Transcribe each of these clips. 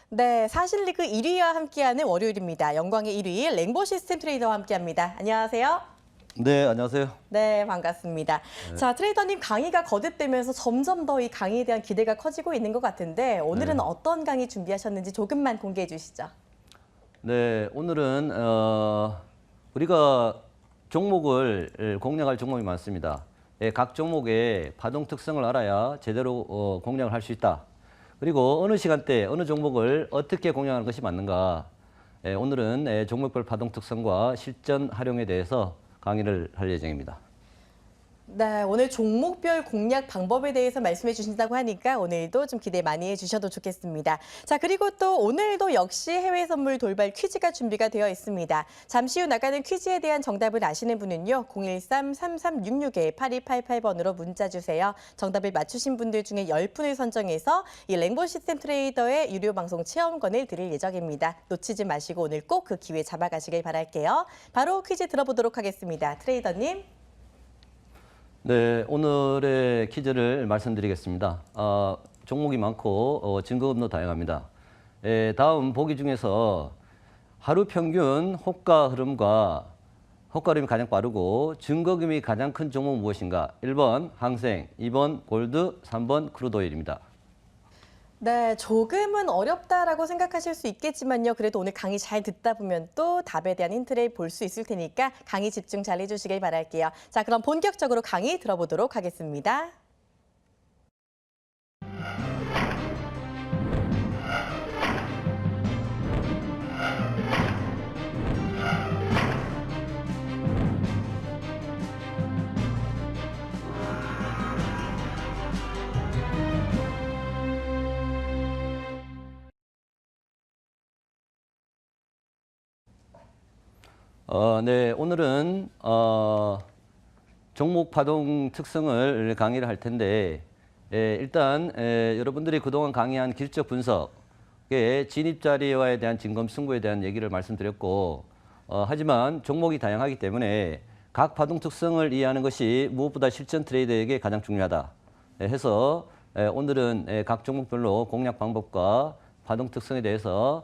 네, 사실리그 1위와 함께하는 월요일입니다. 영광의 1위 랭보 시스템 트레이더와 함께합니다. 안녕하세요. 네, 안녕하세요. 네, 반갑습니다. 네. 자, 트레이더님 강의가 거듭되면서 점점 더 이 강의에 대한 기대가 커지고 있는 것 같은데 오늘은 네. 어떤 강의 준비하셨는지 조금만 공개해 주시죠. 네, 오늘은 우리가 종목을 공략할 종목이 많습니다. 각 종목의 파동 특성을 알아야 제대로 공략을 할 수 있다. 그리고 어느 시간대 어느 종목을 어떻게 공략하는 것이 맞는가. 오늘은 종목별 파동 특성과 실전 활용에 대해서 강의를 할 예정입니다. 네, 오늘 종목별 공략 방법에 대해서 말씀해 주신다고 하니까 오늘도 좀 기대 많이 해주셔도 좋겠습니다. 자, 그리고 또 오늘도 역시 해외 선물 돌발 퀴즈가 준비가 되어 있습니다. 잠시 후 나가는 퀴즈에 대한 정답을 아시는 분은요. 013-3366-8288번으로 문자 주세요. 정답을 맞추신 분들 중에 10분을 선정해서 이 랭보 시스템 트레이더의 유료 방송 체험권을 드릴 예정입니다. 놓치지 마시고 오늘 꼭 그 기회 잡아가시길 바랄게요. 바로 퀴즈 들어보도록 하겠습니다. 트레이더님. 네, 오늘의 퀴즈를 말씀드리겠습니다. 종목이 많고 증거금도 다양합니다. 다음 보기 중에서 하루 평균 호가 흐름이 가장 빠르고 증거금이 가장 큰 종목 무엇인가? 1번 항생, 2번 골드, 3번 크루드오일입니다. 네, 조금은 어렵다라고 생각하실 수 있겠지만요. 그래도 오늘 강의 잘 듣다 보면 또 답에 대한 힌트를 볼 수 있을 테니까 강의 집중 잘 해주시길 바랄게요. 자, 그럼 본격적으로 강의 들어보도록 하겠습니다. 네, 오늘은 종목 파동 특성을 강의를 할 텐데 일단 여러분들이 그동안 강의한 기술적 분석의 진입 자리와에 대한 진검 승부에 대한 얘기를 말씀드렸고 하지만 종목이 다양하기 때문에 각 파동 특성을 이해하는 것이 무엇보다 실전 트레이더에게 가장 중요하다 해서 오늘은 각 종목별로 공략 방법과 파동 특성에 대해서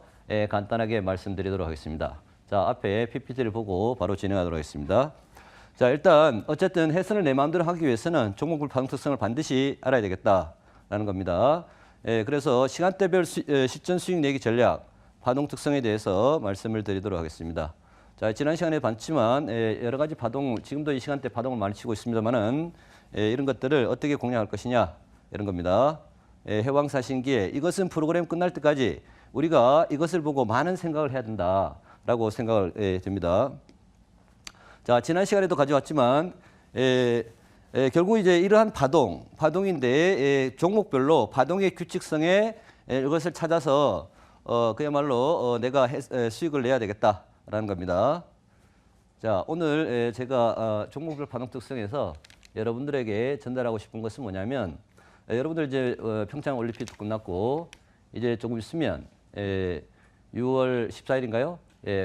간단하게 말씀드리도록 하겠습니다. 자, 앞에 PPT를 보고 바로 진행하도록 하겠습니다. 자, 일단 어쨌든 해선을 내 마음대로 하기 위해서는 종목별 파동 특성을 반드시 알아야 되겠다라는 겁니다. 그래서 시간대별 실전 수익 내기 전략, 파동 특성에 대해서 말씀을 드리도록 하겠습니다. 자, 지난 시간에 봤지만 여러 가지 파동, 지금도 이 시간대 파동을 많이 치고 있습니다만은 이런 것들을 어떻게 공략할 것이냐 이런 겁니다. 해왕사신기에 이것은 프로그램 끝날 때까지 우리가 이것을 보고 많은 생각을 해야 된다. 라고 생각을 됩니다. 자, 지난 시간에도 가져왔지만 결국 이제 이러한 파동인데 종목별로 파동의 규칙성에 이것을 찾아서 그야말로 내가 수익을 내야 되겠다라는 겁니다. 자, 오늘 제가 종목별 파동 특성에서 여러분들에게 전달하고 싶은 것은 뭐냐면 여러분들 이제 평창 올림픽도 끝났고 이제 조금 있으면 6월 14일인가요?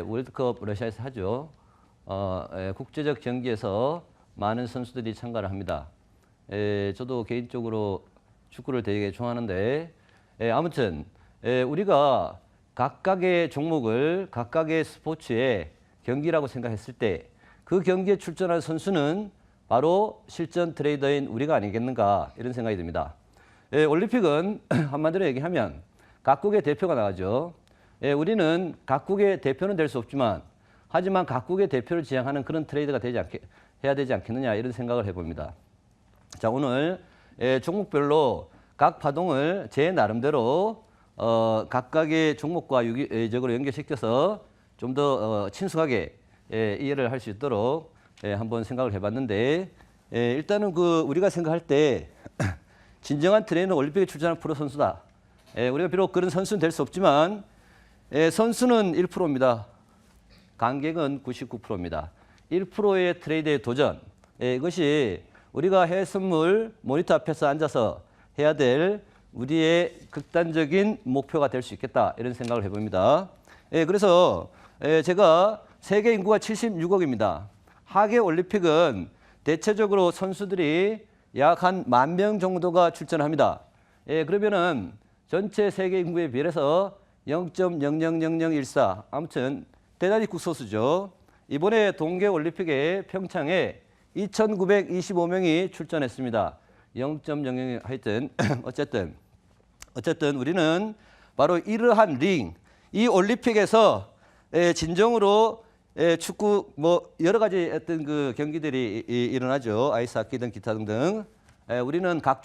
월드컵 러시아에서 하죠. 국제적 경기에서 많은 선수들이 참가를 합니다. 저도 개인적으로 축구를 되게 좋아하는데 아무튼 우리가 각각의 종목을 각각의 스포츠의 경기라고 생각했을 때 그 경기에 출전할 선수는 바로 실전 트레이더인 우리가 아니겠는가 이런 생각이 듭니다. 올림픽은 한마디로 얘기하면 각국의 대표가 나가죠. 우리는 각국의 대표는 될 수 없지만 하지만 각국의 대표를 지향하는 그런 트레이드가 해야 되지 않겠느냐 이런 생각을 해봅니다. 자, 오늘 종목별로 각 파동을 제 나름대로 각각의 종목과 유기적으로 연결시켜서 좀 더 친숙하게 이해를 할 수 있도록 한번 생각을 해봤는데 일단은 우리가 생각할 때 진정한 트레이너는 올림픽에 출전한 프로 선수다. 우리가 비록 그런 선수는 될 수 없지만 선수는 1%입니다. 관객은 99%입니다. 1%의 트레이드의 도전. 이것이 우리가 해외 선물 모니터 앞에서 앉아서 해야 될 우리의 극단적인 목표가 될 수 있겠다 이런 생각을 해봅니다. 그래서 제가 세계 인구가 76억입니다. 하계 올림픽은 대체적으로 선수들이 약 한 10,000명 정도가 출전합니다. 그러면은 전체 세계 인구에 비해서 0.000014 아무튼 대단히 국소수죠. 이번에 동계 올림픽에 평창에 2,925명이 출전했습니다. 0.00 하여튼 어쨌든 우리는 바로 이러한 이 올림픽에서 진정으로 축구 뭐 여러 가지 어떤 그 경기들이 일어나죠. 아이스하키든 기타 등등. 우리는 각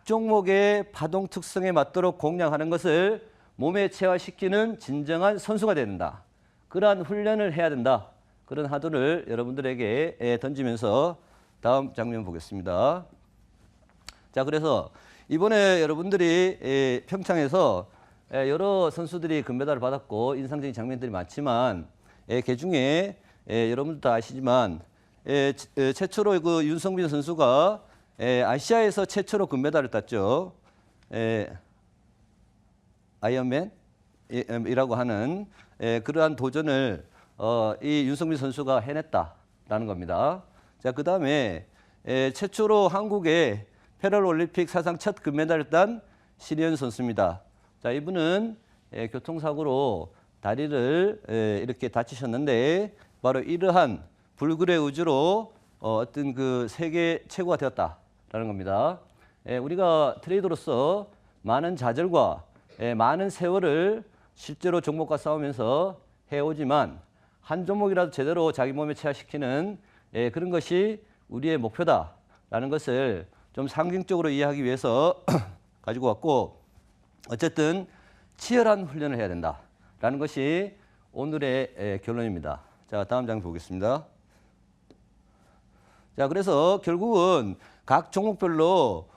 종목의 파동 특성에 맞도록 공략하는 것을 몸에 체화시키는 진정한 선수가 된다. 그러한 훈련을 해야 된다. 그런 화두를 여러분들에게 던지면서 다음 장면 보겠습니다. 자, 그래서 이번에 여러분들이 평창에서 여러 선수들이 금메달을 받았고 인상적인 장면들이 많지만 그중에 여러분들 다 아시지만 최초로 그 윤성빈 선수가 아시아에서 최초로 금메달을 땄죠. 아이언맨이라고 하는 그러한 도전을 이 윤성빈 선수가 해냈다라는 겁니다. 자, 그 다음에 최초로 한국의 패럴올림픽 사상 첫 금메달을 딴 신희연 선수입니다. 자, 이분은 교통사고로 다리를 이렇게 다치셨는데 바로 이러한 불굴의 의지로 어떤 그 세계 최고가 되었다라는 겁니다. 우리가 트레이더로서 많은 좌절과 많은 세월을 실제로 종목과 싸우면서 해오지만 한 종목이라도 제대로 자기 몸에 체화시키는 그런 것이 우리의 목표다라는 것을 좀 상징적으로 이해하기 위해서 가지고 왔고 어쨌든 치열한 훈련을 해야 된다라는 것이 오늘의 결론입니다. 자, 다음 장 보겠습니다. 자, 그래서 결국은 각 종목별로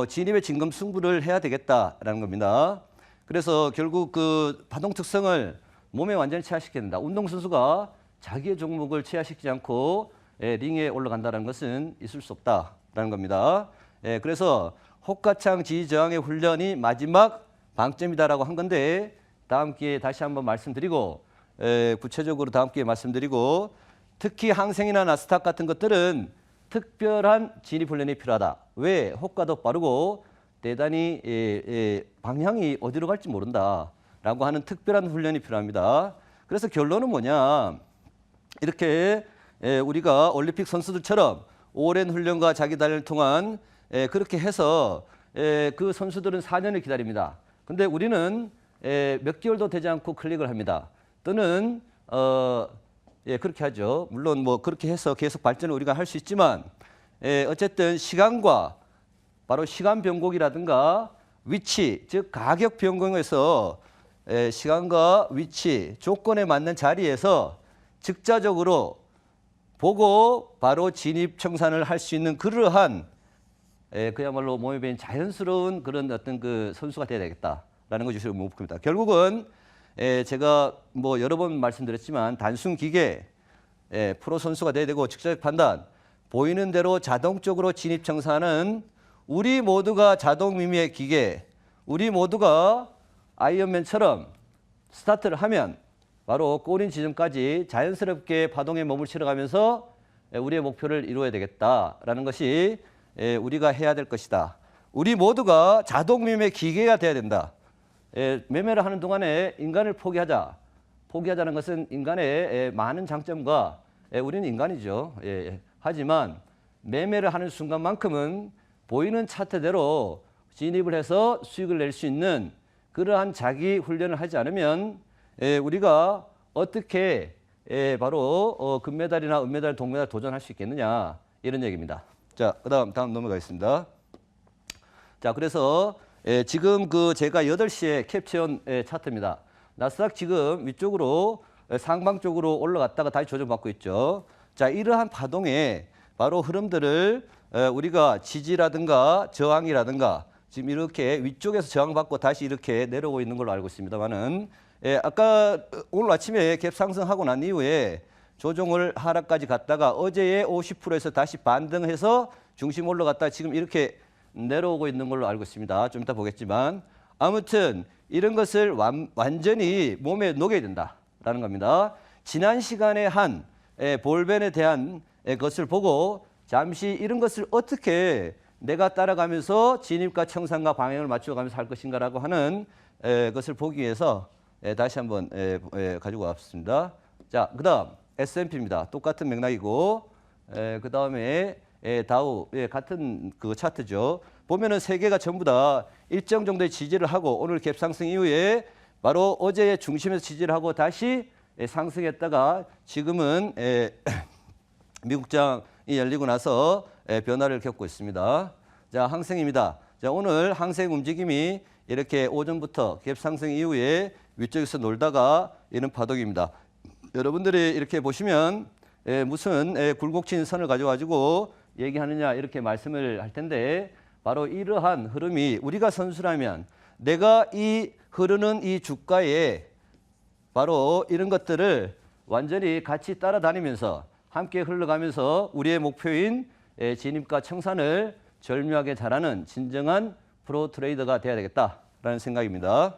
진입의 진검승부를 해야 되겠다라는 겁니다. 그래서 결국 그 파동 특성을 몸에 완전히 체화시켜야 된다. 운동선수가 자기의 종목을 체화시키지 않고 링에 올라간다는 것은 있을 수 없다라는 겁니다. 그래서 혹가창 지휘저항의 훈련이 마지막 방점이다라고 한 건데 다음 기회에 다시 한번 말씀드리고 구체적으로 다음 기회에 말씀드리고 특히 항생이나 나스닥 같은 것들은 특별한 진입 훈련이 필요하다. 왜? 호가도 빠르고 대단히 방향이 어디로 갈지 모른다라고 하는 특별한 훈련이 필요합니다. 그래서 결론은 뭐냐? 이렇게 우리가 올림픽 선수들처럼 오랜 훈련과 자기 단련을 통한 그렇게 해서 그 선수들은 4년을 기다립니다. 근데 우리는 몇 개월도 되지 않고 클릭을 합니다. 또는 그렇게 하죠. 물론 뭐 그렇게 해서 계속 발전을 우리가 할 수 있지만 어쨌든 시간과 바로 시간 변곡이라든가 위치, 즉 가격 변경에서 시간과 위치, 조건에 맞는 자리에서 즉자적으로 보고 바로 진입 청산을 할 수 있는 그러한 그야말로 몸에 배인 자연스러운 그런 어떤 그 선수가 돼야 되겠다라는 것이 저희 목표입니다. 결국은 제가 뭐 여러 번 말씀드렸지만 단순 기계, 프로 선수가 돼야 되고 즉자적 판단, 보이는 대로 자동적으로 진입 청산은 우리 모두가 자동 미미의 기계, 우리 모두가 아이언맨처럼 스타트를 하면 바로 골인 지점까지 자연스럽게 파동에 몸을 실어가면서 우리의 목표를 이루어야 되겠다라는 것이 우리가 해야 될 것이다. 우리 모두가 자동 미미의 기계가 돼야 된다. 매매를 하는 동안에 인간을 포기하자는 것은 인간의 많은 장점과 우리는 인간이죠. 하지만 매매를 하는 순간만큼은 보이는 차트대로 진입을 해서 수익을 낼 수 있는 그러한 자기 훈련을 하지 않으면 우리가 어떻게 바로 금메달이나 은메달, 동메달 도전할 수 있겠느냐 이런 얘기입니다. 자, 다음 넘어가겠습니다. 자, 그래서 지금 그 제가 8시에 캡처한 차트입니다. 나스닥 지금 위쪽으로 상방 쪽으로 올라갔다가 다시 조정받고 있죠. 자, 이러한 파동의 바로 흐름들을 우리가 지지라든가 저항이라든가 지금 이렇게 위쪽에서 저항받고 다시 이렇게 내려오고 있는 걸로 알고 있습니다만은 아까 오늘 아침에 갭 상승하고 난 이후에 조정을 하락까지 갔다가 어제의 50%에서 다시 반등해서 중심 올라갔다 지금 이렇게 내려오고 있는 걸로 알고 있습니다. 좀 이따 보겠지만 아무튼 이런 것을 완전히 몸에 녹여야 된다라는 겁니다. 지난 시간에 한 볼벤에 대한 것을 보고 잠시 이런 것을 어떻게 내가 따라가면서 진입과 청산과 방향을 맞춰가면서 할 것인가라고 하는 것을 보기 위해서 다시 한번 가지고 왔습니다. 자, 그다음 S&P입니다. 똑같은 맥락이고 그다음에 다우 같은 그 차트죠. 보면은 세 개가 전부 다 일정 정도의 지지를 하고 오늘 갭상승 이후에 바로 어제의 중심에서 지지를 하고 다시 상승했다가 지금은 미국장이 열리고 나서 변화를 겪고 있습니다. 자, 항생입니다. 자, 오늘 항생 움직임이 이렇게 오전부터 갭상승 이후에 위쪽에서 놀다가 이런 파동입니다. 여러분들이 이렇게 보시면 무슨 굴곡진 선을 가져가지고 얘기하느냐 이렇게 말씀을 할 텐데 바로 이러한 흐름이 우리가 선수라면 내가 이 흐르는 이 주가에 바로 이런 것들을 완전히 같이 따라다니면서 함께 흘러가면서 우리의 목표인 진입과 청산을 절묘하게 잘하는 진정한 프로 트레이더가 돼야 되겠다라는 생각입니다.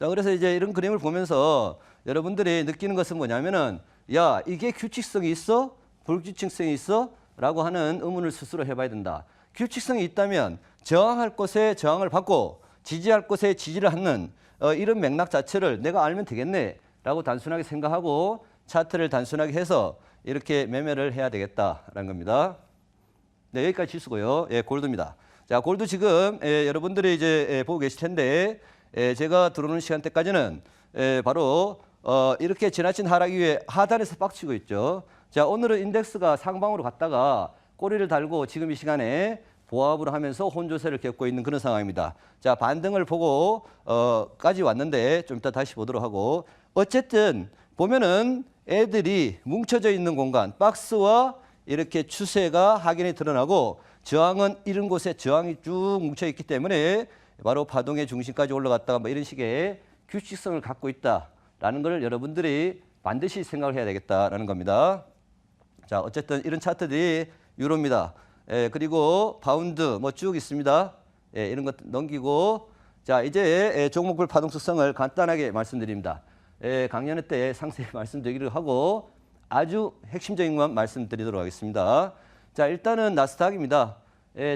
자, 그래서 이제 이런 그림을 보면서 여러분들이 느끼는 것은 뭐냐면은 야, 이게 규칙성이 있어? 불규칙성이 있어? 라고 하는 의문을 스스로 해봐야 된다. 규칙성이 있다면 저항할 곳에 저항을 받고 지지할 곳에 지지를 하는 이런 맥락 자체를 내가 알면 되겠네 라고 단순하게 생각하고 차트를 단순하게 해서 이렇게 매매를 해야 되겠다라는 겁니다. 네, 여기까지 지수고요. 골드입니다. 자, 골드 지금 여러분들이 이제 보고 계실 텐데 제가 들어오는 시간대까지는 바로 이렇게 지나친 하락 이후에 하단에서 빡치고 있죠. 자, 오늘은 인덱스가 상방으로 갔다가 꼬리를 달고 지금 이 시간에 보합을 하면서 혼조세를 겪고 있는 그런 상황입니다. 자, 반등을 보고 까지 왔는데 좀 이따 다시 보도록 하고 어쨌든 보면은 애들이 뭉쳐져 있는 공간 박스와 이렇게 추세가 확연히 드러나고 저항은 이런 곳에 저항이 쭉 뭉쳐 있기 때문에 바로 파동의 중심까지 올라갔다가 뭐 이런 식의 규칙성을 갖고 있다라는 걸 여러분들이 반드시 생각을 해야 되겠다라는 겁니다. 자, 어쨌든 이런 차트들이 유로입니다. 그리고 파운드 뭐 쭉 있습니다. 이런 것 넘기고 자, 이제 종목별 파동 특성을 간단하게 말씀드립니다. 강연 때 상세히 말씀드리기로 하고 아주 핵심적인 것만 말씀드리도록 하겠습니다. 자, 일단은 나스닥입니다.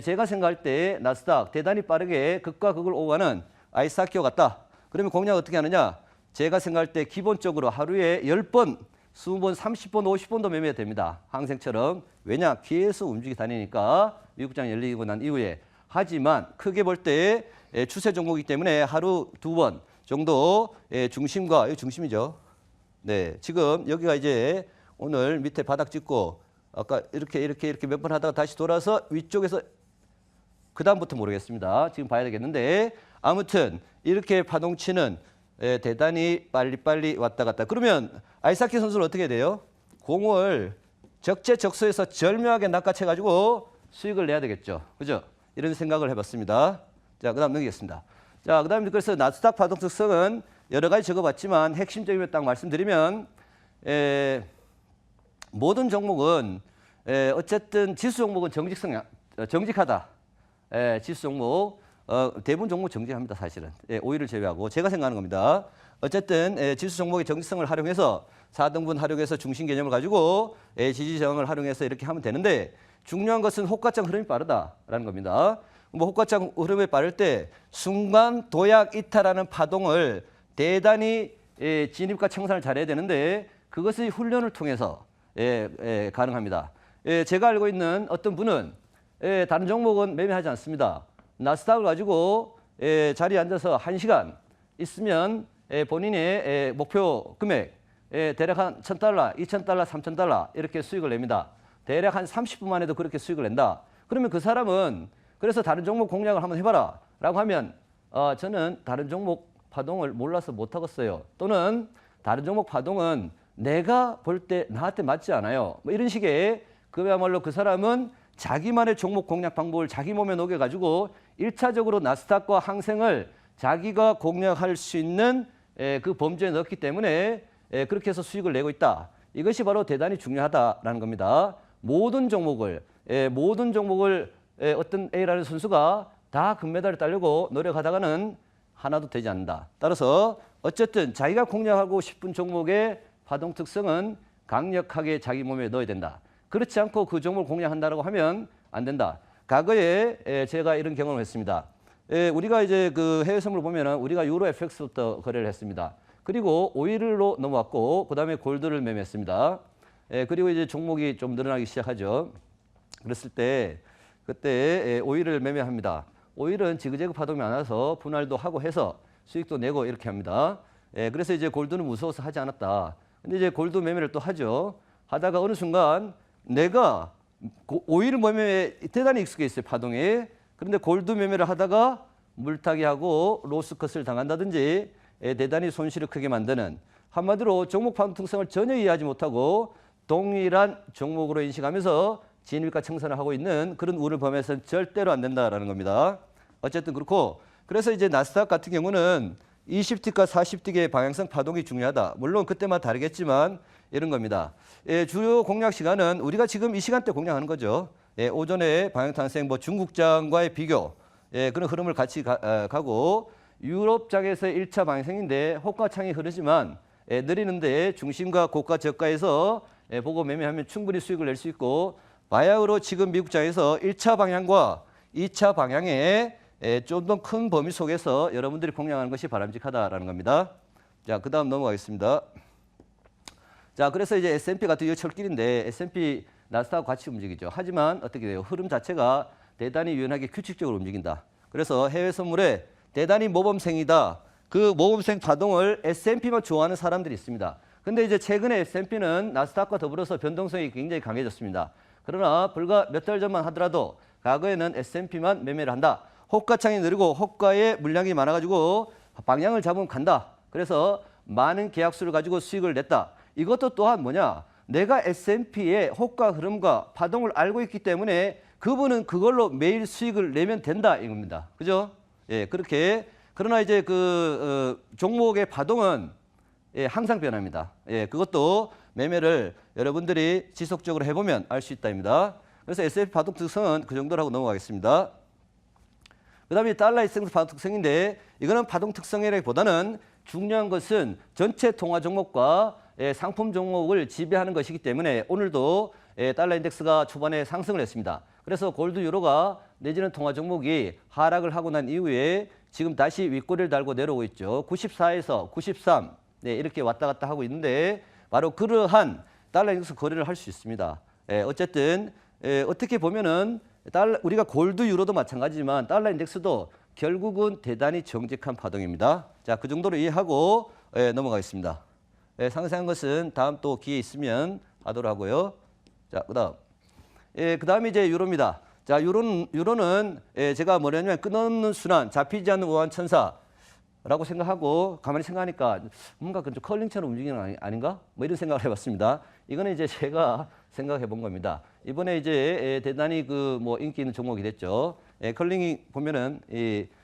제가 생각할 때 나스닥 대단히 빠르게 극과 극을 오가는 아이스하키와 같다. 그러면 공략 어떻게 하느냐? 제가 생각할 때 기본적으로 하루에 10번, 20번, 30번, 50번도 매매가 됩니다. 항생처럼. 왜냐? 계속 움직이 다니니까 미국장 열리고 난 이후에. 하지만 크게 볼 때 추세 종목이기 때문에 하루 2번 정도 중심과, 이 중심이죠. 네, 지금 여기가 이제 오늘 밑에 바닥 찍고 아까 이렇게 몇 번 하다가 다시 돌아서 위쪽에서 그 다음부터 모르겠습니다. 지금 봐야 되겠는데 아무튼 이렇게 파동치는 대단히 빨리빨리 왔다 갔다. 그러면 아이스하키 선수는 어떻게 돼요? 공을 적재적소에서 절묘하게 낚아채가지고 수익을 내야 되겠죠. 그죠? 이런 생각을 해봤습니다. 자, 그 다음 넘기겠습니다. 자, 그 다음에 그래서 나스닥 파동 특성은 여러 가지 적어봤지만 핵심적인 걸 딱 말씀드리면 모든 종목은 어쨌든 지수 종목은 정직하다. 지수 종목 대부분 종목 정직합니다. 사실은 오일을 제외하고 제가 생각하는 겁니다. 어쨌든 지수 종목의 정직성을 활용해서 4등분 활용해서 중심 개념을 가지고 지지 저항을 활용해서 이렇게 하면 되는데 중요한 것은 호가창 흐름이 빠르다라는 겁니다. 뭐 호가창 흐름이 빠를 때 순간 도약 이탈하는 파동을 대단히 진입과 청산을 잘해야 되는데 그것이 훈련을 통해서 가능합니다. 제가 알고 있는 어떤 분은 다른 종목은 매매하지 않습니다. 나스닥을 가지고 자리에 앉아서 1시간 있으면 본인의 목표 금액 대략 한 $1,000, $2,000, $3,000 이렇게 수익을 냅니다. 대략 한 30분만 해도 그렇게 수익을 낸다. 그러면 그 사람은 그래서 다른 종목 공략을 한번 해봐라 라고 하면 저는 다른 종목 파동을 몰라서 못하겠어요. 또는 다른 종목 파동은 내가 볼 때 나한테 맞지 않아요. 뭐 이런 식의 그야말로 그 사람은 자기만의 종목 공략 방법을 자기 몸에 녹여가지고 1차적으로 나스닥과 항생을 자기가 공략할 수 있는 그 범주에 넣었기 때문에 그렇게 해서 수익을 내고 있다. 이것이 바로 대단히 중요하다라는 겁니다. 모든 종목을 어떤 A라는 선수가 다 금메달을 따려고 노력하다가는 하나도 되지 않는다. 따라서 어쨌든 자기가 공략하고 싶은 종목의 파동 특성은 강력하게 자기 몸에 넣어야 된다. 그렇지 않고 그 종목을 공략한다고 하면 안 된다. 과거에 제가 이런 경험을 했습니다. 우리가 이제 그 해외 선물 보면은 우리가 유로 FX부터 거래를 했습니다. 그리고 오일로 넘어왔고 그다음에 골드를 매매했습니다. 그리고 이제 종목이 좀 늘어나기 시작하죠. 그랬을 때 그때 오일을 매매합니다. 오일은 지그재그 파동이 많아서 분할도 하고 해서 수익도 내고 이렇게 합니다. 그래서 이제 골드는 무서워서 하지 않았다. 근데 이제 골드 매매를 또 하죠. 하다가 어느 순간 내가 오일 매매에 대단히 익숙해 있어요, 파동에. 그런데 골드 매매를 하다가 물타기하고 로스컷을 당한다든지 대단히 손실을 크게 만드는, 한마디로 종목 파동 특성을 전혀 이해하지 못하고 동일한 종목으로 인식하면서 진입과 청산을 하고 있는 그런 운을 범해서는 절대로 안 된다라는 겁니다. 어쨌든 그렇고, 그래서 이제 나스닥 같은 경우는 20틱과 40틱의 방향성 파동이 중요하다. 물론 그때마다 다르겠지만 이런 겁니다. 주요 공략 시간은 우리가 지금 이 시간대 공략하는 거죠. 오전에 방향탄생 중국장과의 비교, 그런 흐름을 같이 가고, 유럽장에서의 1차 방향성인데 호가창이 흐르지만 느리는데 중심과 고가 저가에서 보고 매매하면 충분히 수익을 낼 수 있고, 바야흐로 지금 미국장에서 1차 방향과 2차 방향에 좀 더 큰 범위 속에서 여러분들이 공략하는 것이 바람직하다라는 겁니다. 자, 그 다음 넘어가겠습니다. 자, 그래서 이제 S&P 같은 경우 철길인데 S&P 나스닥하고 같이 움직이죠. 하지만 어떻게 돼요? 흐름 자체가 대단히 유연하게 규칙적으로 움직인다. 그래서 해외 선물에 대단히 모범생이다. 그 모범생 파동을 S&P만 좋아하는 사람들이 있습니다. 근데 이제 최근에 S&P는 나스닥과 더불어서 변동성이 굉장히 강해졌습니다. 그러나 불과 몇 달 전만 하더라도 과거에는 S&P만 매매를 한다. 호가창이 느리고 호가에 물량이 많아가지고 방향을 잡으면 간다. 그래서 많은 계약수를 가지고 수익을 냈다. 이것도 또한 뭐냐? 내가 S&P의 호가 흐름과 파동을 알고 있기 때문에 그분은 그걸로 매일 수익을 내면 된다 이겁니다. 그죠? 그렇게. 그러나 이제 종목의 파동은 항상 변합니다. 그것도 매매를 여러분들이 지속적으로 해보면 알 수 있다입니다. 그래서 S&P 파동 특성은 그 정도라고 넘어가겠습니다. 그 다음에 달러 인덱스 파동 특성인데, 이거는 파동 특성이라기보다는 중요한 것은 전체 통화 종목과 상품 종목을 지배하는 것이기 때문에 오늘도 달러 인덱스가 초반에 상승을 했습니다. 그래서 골드 유로가 내지는 통화 종목이 하락을 하고 난 이후에 지금 다시 윗꼬리를 달고 내려오고 있죠. 94에서 93 이렇게 왔다 갔다 하고 있는데, 바로 그러한 달러 인덱스 거래를 할 수 있습니다. 어쨌든 어떻게 보면은 우리가 골드 유로도 마찬가지지만 달러 인덱스도 결국은 대단히 정직한 파동입니다. 자, 그 정도로 이해하고 넘어가겠습니다. 상세한 것은 다음 또 기회 있으면 하도록 하고요. 자, 그다음에 이제 유로입니다. 자, 유로는 제가 뭐냐면 끝없는 순환, 잡히지 않는 우한 천사라고 생각하고 가만히 생각하니까 뭔가 좀 컬링처럼 움직이는 거 아닌가? 뭐 이런 생각을 해봤습니다. 이거는 이제 제가 생각해 본 겁니다. 이번에 이제 대단히 인기 있는 종목이 됐죠. 컬링이 보면은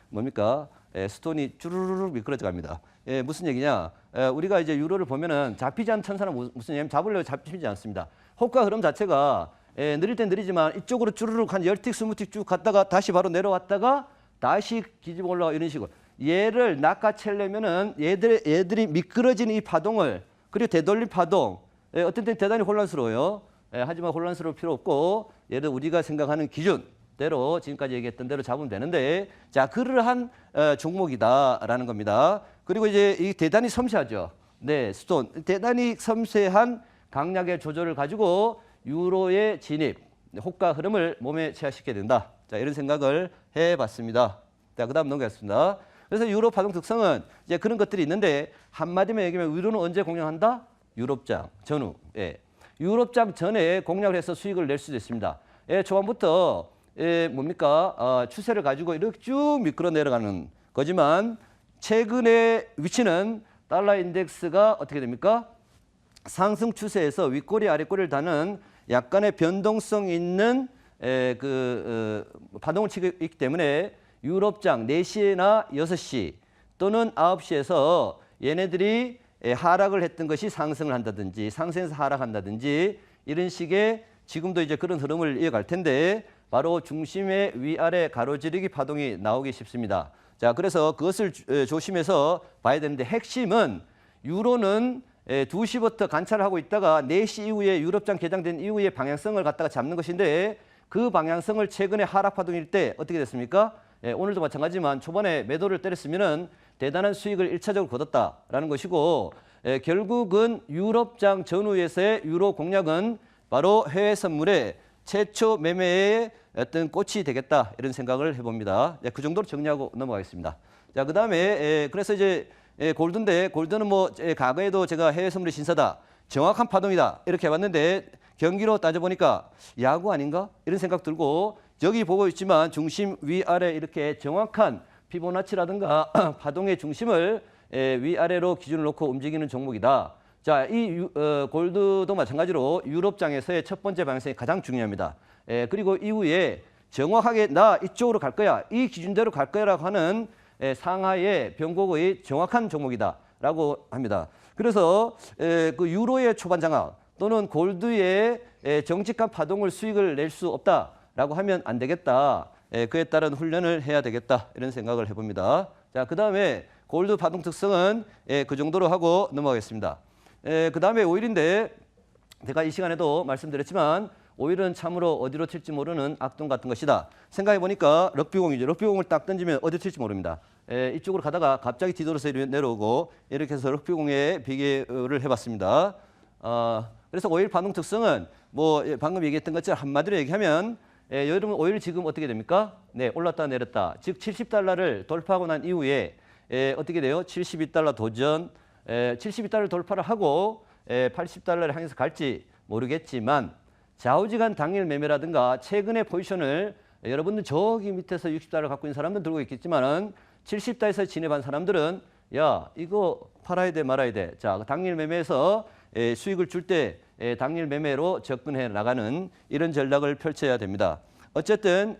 뭡니까? 스톤이 쭈르르르 미끄러져 갑니다. 무슨 얘기냐? 우리가 이제 유로를 보면은 잡히지 않는 천사는 무슨 얘기냐면 잡으려고 잡히지 않습니다. 호가 흐름 자체가 느릴 땐 느리지만 이쪽으로 쭈르륵 한 10틱, 20틱 쭉 갔다가 다시 바로 내려왔다가 다시 뒤집어 올라가 이런 식으로. 얘를 낚아채려면은 얘들이 미끄러지는 이 파동을, 그리고 되돌림 파동, 어떤 때는 대단히 혼란스러워요. 하지만 혼란스러울 필요 없고 얘를 우리가 생각하는 기준대로 지금까지 얘기했던 대로 잡으면 되는데, 자, 그러한 종목이다라는 겁니다. 그리고 이제 이 대단히 섬세하죠. 네, 스톤. 대단히 섬세한 강약의 조절을 가지고 유로의 진입, 호가 흐름을 몸에 체화시켜야 된다. 자, 이런 생각을 해봤습니다. 자, 그 다음 넘어가겠습니다. 그래서 유로 파동 특성은 이제 그런 것들이 있는데, 한마디만 얘기하면 유로는 언제 공략한다? 유럽장 전후. 유럽장 전에 공략을 해서 수익을 낼 수도 있습니다. 초반부터 추세를 가지고 이렇게 쭉 미끄러 내려가는 거지만, 최근의 위치는 달러 인덱스가 어떻게 됩니까? 상승 추세에서 윗꼬리 아랫꼬리를 다는 약간의 변동성 있는 파동을 치고 있기 때문에 유럽장 4시나 6시 또는 9시에서 얘네들이 하락을 했던 것이 상승을 한다든지 상승해서 하락한다든지 이런 식의 지금도 이제 그런 흐름을 이어갈 텐데 바로 중심의 위아래 가로지르기 파동이 나오기 쉽습니다. 자, 그래서 그것을 조심해서 봐야 되는데 핵심은 유로는 2시부터 관찰을 하고 있다가 4시 이후에 유럽장 개장된 이후에 방향성을 갖다가 잡는 것인데 그 방향성을 최근에 하락 파동일 때 어떻게 됐습니까? 오늘도 마찬가지지만 초반에 매도를 때렸으면은 대단한 수익을 1차적으로 거뒀다라는 것이고 결국은 유럽장 전후에서의 유로 공략은 바로 해외 선물의 최초 매매의 어떤 꽃이 되겠다 이런 생각을 해봅니다. 그 정도로 정리하고 넘어가겠습니다. 자, 그다음에 그래서 이제 골드인데 골드는 뭐 과거에도 제가 해외 선물의 신사다, 정확한 파동이다 이렇게 해봤는데 경기로 따져보니까 야구 아닌가 이런 생각 들고 여기 보고 있지만 중심 위아래 이렇게 정확한 피보나치라든가 파동의 중심을 위아래로 기준을 놓고 움직이는 종목이다. 자, 이 골드도 마찬가지로 유럽장에서의 첫 번째 방향성이 가장 중요합니다. 그리고 이후에 정확하게 나 이쪽으로 갈 거야, 이 기준대로 갈 거야라고 하는 상하의 변곡의 정확한 종목이다라고 합니다. 그래서 그 유로의 초반 장악 또는 골드의 정직한 파동을 수익을 낼 수 없다라고 하면 안 되겠다. 그에 따른 훈련을 해야 되겠다 이런 생각을 해봅니다. 자, 그 다음에 골드 파동 특성은 그 정도로 하고 넘어가겠습니다. 그 다음에 오일인데 제가 이 시간에도 말씀드렸지만 오일은 참으로 어디로 튈지 모르는 악동 같은 것이다. 생각해보니까 럭비공이죠. 럭비공을 딱 던지면 어디 튈지 모릅니다. 이쪽으로 가다가 갑자기 뒤돌아서 내려오고 이렇게 해서 럭비공에 비교를 해봤습니다. 그래서 오일 파동 특성은 뭐 방금 얘기했던 것처럼 한마디로 얘기하면 여러분 오일 지금 어떻게 됩니까? 네, 올랐다 내렸다. 즉 70달러를 돌파하고 난 이후에 어떻게 돼요? 72달러 도전, 72달러 돌파를 하고 80달러를 향해서 갈지 모르겠지만 좌우지간 당일 매매라든가 최근의 포지션을 여러분들 저기 밑에서 60달러 갖고 있는 사람들은 들고 있겠지만은 70달러에서 진입한 사람들은 야, 이거 팔아야 돼 말아야 돼. 자, 당일 매매에서 수익을 줄 때 당일 매매로 접근해 나가는 이런 전략을 펼쳐야 됩니다. 어쨌든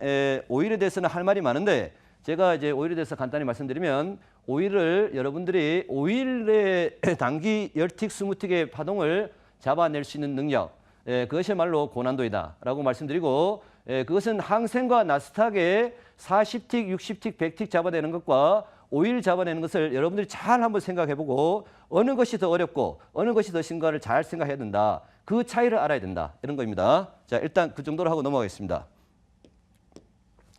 오일에 대해서는 할 말이 많은데 제가 이제 오일에 대해서 간단히 말씀드리면 오일을 여러분들이 오일의 단기 10틱, 20틱의 파동을 잡아낼 수 있는 능력, 그것이야말로 고난도이다라고 말씀드리고 그것은 항생과 나스닥의 40틱, 60틱, 100틱 잡아내는 것과 오일 잡아내는 것을 여러분들이 잘 한번 생각해보고 어느 것이 더 어렵고 어느 것이 더 심각한가를 잘 생각해야 된다. 그 차이를 알아야 된다. 이런 겁니다. 자, 일단 그 정도로 하고 넘어가겠습니다.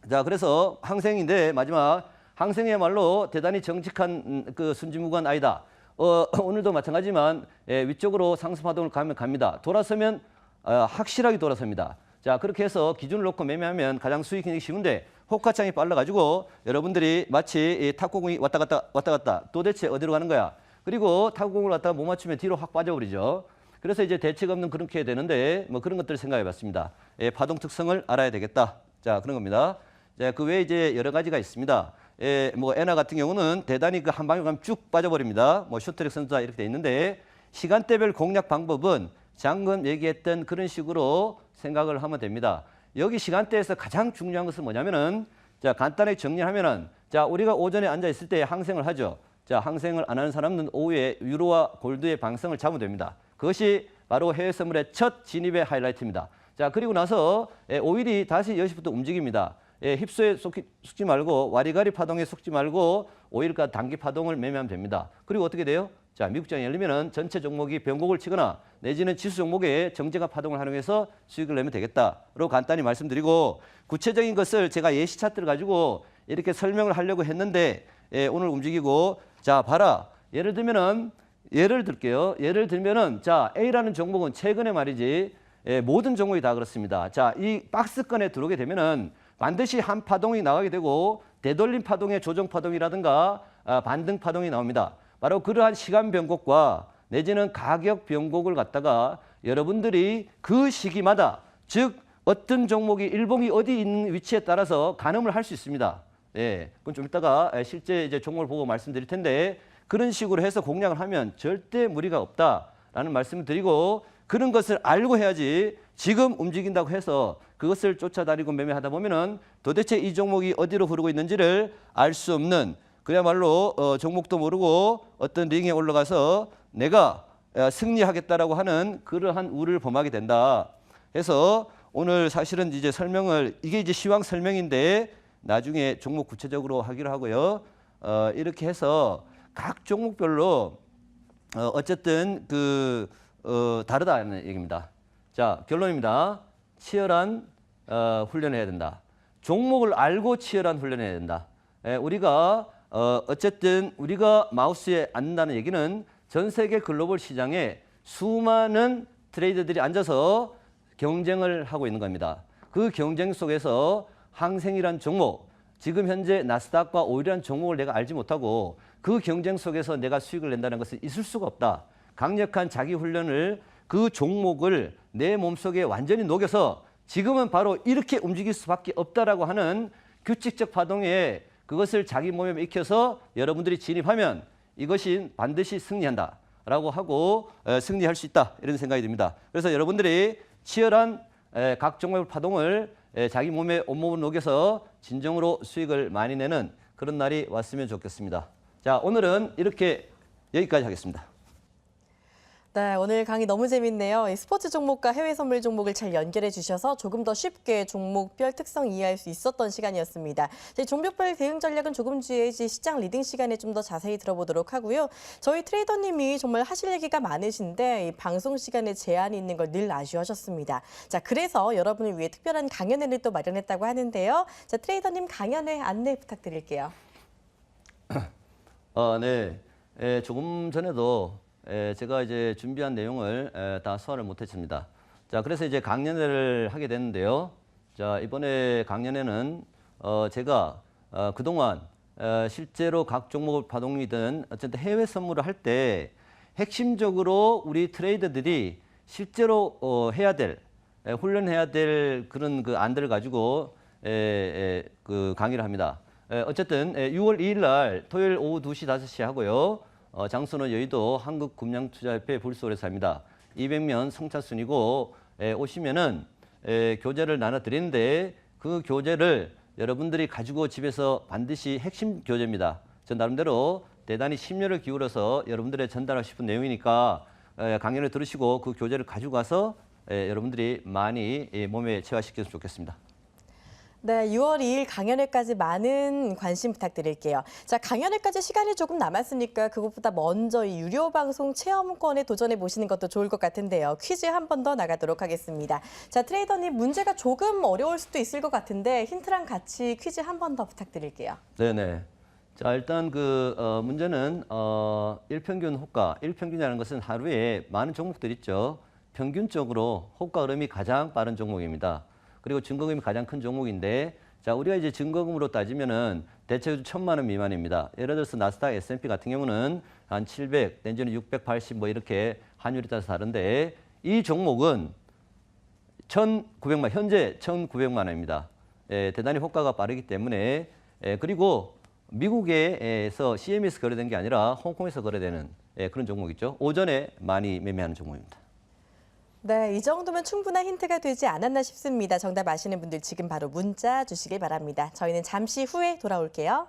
자, 그래서 항생인데 마지막 항생이야말로 대단히 정직한 그 순진무구한 아이다. 오늘도 마찬가지지만 위쪽으로 상승 파동을 가면 갑니다. 돌아서면 확실하게 돌아섭니다. 자, 그렇게 해서 기준을 놓고 매매하면 가장 수익이 쉬운데 호가창이 빨라가지고 여러분들이 마치 탁구공이 왔다 갔다 도대체 어디로 가는 거야? 그리고 탁구공을 갖다가 못 맞추면 뒤로 확 빠져버리죠. 그래서 이제 대책 없는 그렇게 되는데 뭐 그런 것들을 생각해 봤습니다. 파동 특성을 알아야 되겠다. 자, 그런 겁니다. 자, 그 외에 이제 여러 가지가 있습니다. 뭐 에나 같은 경우는 대단히 그 한 방에 가면 쭉 빠져버립니다. 뭐 쇼트트랙 선수다 이렇게 돼 있는데 시간대별 공략 방법은 방금 얘기했던 그런 식으로 생각을 하면 됩니다. 여기 시간대에서 가장 중요한 것은 뭐냐면은 자, 간단하게 정리하면은 자, 우리가 오전에 앉아 있을 때 항생을 하죠. 자, 항생을 안 하는 사람은 오후에 유로와 골드의 방향성을 잡으면 됩니다. 그것이 바로 해외 선물의 첫 진입의 하이라이트입니다. 자, 그리고 나서 오일이 다시 10시부터 움직입니다. 힙소에 속지 말고 와리가리 파동에 속지 말고 오일과 단기 파동을 매매하면 됩니다. 그리고 어떻게 돼요? 자, 미국장이 열리면은 전체 종목이 변곡을 치거나 내지는 지수 종목에 정제가 파동을 활용해서 수익을 내면 되겠다로 간단히 말씀드리고 구체적인 것을 제가 예시 차트를 가지고 이렇게 설명을 하려고 했는데 오늘 움직이고 자, 봐라. 예를 들면은 예를 들게요. 예를 들면은 자, A라는 종목은 최근에 말이지 모든 종목이 다 그렇습니다. 자, 이 박스권에 들어오게 되면은 반드시 한 파동이 나가게 되고 되돌림 파동의 조정 파동이라든가 반등 파동이 나옵니다. 바로 그러한 시간 변곡과 내지는 가격 변곡을 갖다가 여러분들이 그 시기마다 즉 어떤 종목이 일봉이 어디 있는 위치에 따라서 가늠을 할 수 있습니다. 그건 좀 이따가 실제 이제 종목을 보고 말씀드릴 텐데 그런 식으로 해서 공략을 하면 절대 무리가 없다라는 말씀을 드리고 그런 것을 알고 해야지 지금 움직인다고 해서 그것을 쫓아다니고 매매하다 보면은 도대체 이 종목이 어디로 흐르고 있는지를 알 수 없는 그야말로 종목도 모르고 어떤 링에 올라가서 내가 승리하겠다라고 하는 그러한 우를 범하게 된다. 그래서 오늘 사실은 이제 설명을 이게 이제 시황 설명인데 나중에 종목 구체적으로 하기로 하고요. 이렇게 해서 각 종목별로 어쨌든 다르다는 얘기입니다. 자, 결론입니다. 치열한 훈련을 해야 된다. 종목을 알고 치열한 훈련을 해야 된다. 우리가 어쨌든 우리가 마우스에 앉는다는 얘기는 전 세계 글로벌 시장에 수많은 트레이더들이 앉아서 경쟁을 하고 있는 겁니다. 그 경쟁 속에서 항생이란 종목, 지금 현재 나스닥과 오일이라는 종목을 내가 알지 못하고 그 경쟁 속에서 내가 수익을 낸다는 것은 있을 수가 없다. 강력한 자기 훈련을 그 종목을 내 몸속에 완전히 녹여서 지금은 바로 이렇게 움직일 수밖에 없다라고 하는 규칙적 파동에 그것을 자기 몸에 익혀서 여러분들이 진입하면 이것이 반드시 승리한다라고 하고 승리할 수 있다 이런 생각이 듭니다. 그래서 여러분들이 치열한 각 종목의 파동을 자기 몸에 온몸을 녹여서 진정으로 수익을 많이 내는 그런 날이 왔으면 좋겠습니다. 자, 오늘은 이렇게 여기까지 하겠습니다. 네, 오늘 강의 너무 재밌네요. 이 스포츠 종목과 해외 선물 종목을 잘 연결해 주셔서 조금 더 쉽게 종목별 특성 이해할 수 있었던 시간이었습니다. 저희 종목별 대응 전략은 조금 뒤에 시장 리딩 시간에 좀 더 자세히 들어보도록 하고요. 저희 트레이더님이 정말 하실 얘기가 많으신데 이 방송 시간에 제한이 있는 걸 늘 아쉬워하셨습니다. 자, 그래서 여러분을 위해 특별한 강연회를 또 마련했다고 하는데요. 자, 트레이더님 강연회 안내 부탁드릴게요. 네. 조금 전에도 제가 이제 준비한 내용을 다 소화를 못했습니다. 자, 그래서 이제 강연회를 하게 됐는데요. 자, 이번에 강연회는 제가 그동안 실제로 각 종목 파동이든 어쨌든 해외 선물을 할 때 핵심적으로 우리 트레이더들이 실제로 해야 될 훈련해야 될 그런 그 안들을 가지고 그 강의를 합니다. 어쨌든 6월 2일 날 토요일 오후 2시, 5시 하고요. 장소는 여의도 한국금융투자협회 불소홀에서 합니다. 200명 성차순이고 오시면은 교재를 나눠 드리는데 그 교재를 여러분들이 가지고 집에서 반드시 핵심 교재입니다. 전 나름대로 대단히 심려를 기울여서 여러분들의 전달하고 싶은 내용이니까 강연을 들으시고 그 교재를 가지고 가서 여러분들이 많이 몸에 체화시켰으면 좋겠습니다. 네, 6월 2일 강연회까지 많은 관심 부탁드릴게요. 자, 강연회까지 시간이 조금 남았으니까 그것보다 먼저 이 유료 방송 체험권에 도전해 보시는 것도 좋을 것 같은데요. 퀴즈 한 번 더 나가도록 하겠습니다. 자, 트레이더님 문제가 조금 어려울 수도 있을 것 같은데 힌트랑 같이 퀴즈 한 번 더 부탁드릴게요. 네네. 자, 일단 문제는 일평균 호가, 일평균이라는 것은 하루에 많은 종목들 있죠. 평균적으로 호가 흐름이 가장 빠른 종목입니다. 그리고 증거금이 가장 큰 종목인데, 자, 우리가 이제 증거금으로 따지면은 대체적으로 1,000만 원 미만입니다. 예를 들어서 나스닥 S&P 같은 경우는 한 700, 내지는 680 뭐 이렇게 환율에 따라서 다른데, 이 종목은 1,900만, 현재 1,900만 원입니다. 대단히 호가가 빠르기 때문에, 그리고 미국에서 CME에서 거래된 게 아니라 홍콩에서 거래되는 그런 종목이죠. 오전에 많이 매매하는 종목입니다. 네, 이 정도면 충분한 힌트가 되지 않았나 싶습니다. 정답 아시는 분들 지금 바로 문자 주시길 바랍니다. 저희는 잠시 후에 돌아올게요.